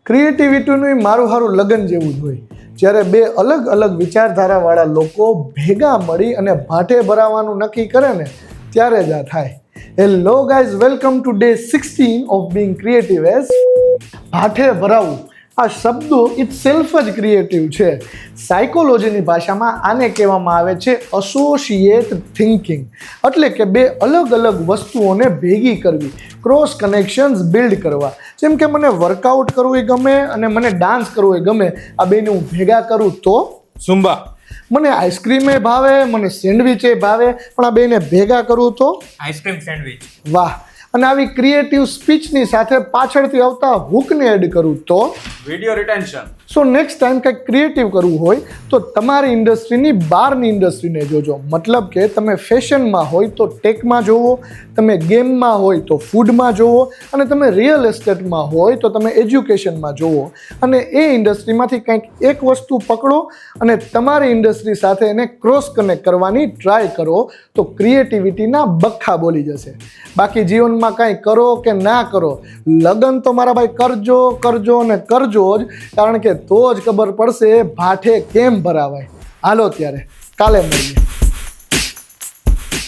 ક્રિએટિવિટીનું મારું સારું લગન જેવું જ હોય જ્યારે બે અલગ અલગ વિચારધારાવાળા લોકો ભેગા મળી અને ભાટે ભરાવાનું નક્કી કરે ને ત્યારે જ આ થાય. Hello guys, welcome to day 16 of being creative as ભાટે ભરાવું. આ શબ્દો ઇટ સેલ્ફ જ ક્રિએટિવ છે. સાયકોલોજીની ભાષામાં આને કહેવામાં આવે છે એસોસિએટ થિંકિંગ, એટલે કે બે અલગ અલગ વસ્તુઓને ભેગી કરવી, ક્રોસ કનેક્શન્સ બિલ્ડ કરવા. જેમ કે મને વર્કઆઉટ કરવું ગમે અને મને ડાન્સ કરવો ગમે, આ બેને હું ભેગા કરું તો ઝુંબા. મને આઈસ્ક્રીમે ભાવે, મને સેન્ડવિચે ભાવે, પણ આ બેને ભેગા કરું તો આઈસ્ક્રીમ સેન્ડવિચ. વાહ. અને આવી ક્રિએટિવ સ્પીચની સાથે પાછળથી આવતા હુકને એડ કરું તો video retention. So next time કંઈક ક્રિએટિવ કરવું હોય તો તમારી ઇન્ડસ્ટ્રીની બહારની ઇન્ડસ્ટ્રીને જોજો. મતલબ કે તમે ફેશનમાં હોય તો ટેકમાં જોવો, તમે ગેમમાં હોય તો ફૂડમાં જોવો, અને તમે રિયલ એસ્ટેટમાં હોય તો તમે એજ્યુકેશનમાં જોવો. અને એ ઇન્ડસ્ટ્રીમાંથી કંઈક એક વસ્તુ પકડો અને તમારી ઇન્ડસ્ટ્રી સાથે એને ક્રોસ કનેક્ટ કરવાની ટ્રાય કરો તો ક્રિએટિવિટીના બખ્ખા બોલી જશે. બાકી જીવનમાં કાંઈ કરો કે ના કરો, લગન તો મારા ભાઈ કરજો કરજો અને કરજો જ, કારણ કે તો જ ખબર પડશે ભાઠે કેમ ભરાવાય. હાલો ત્યારે કાલે મળીએ.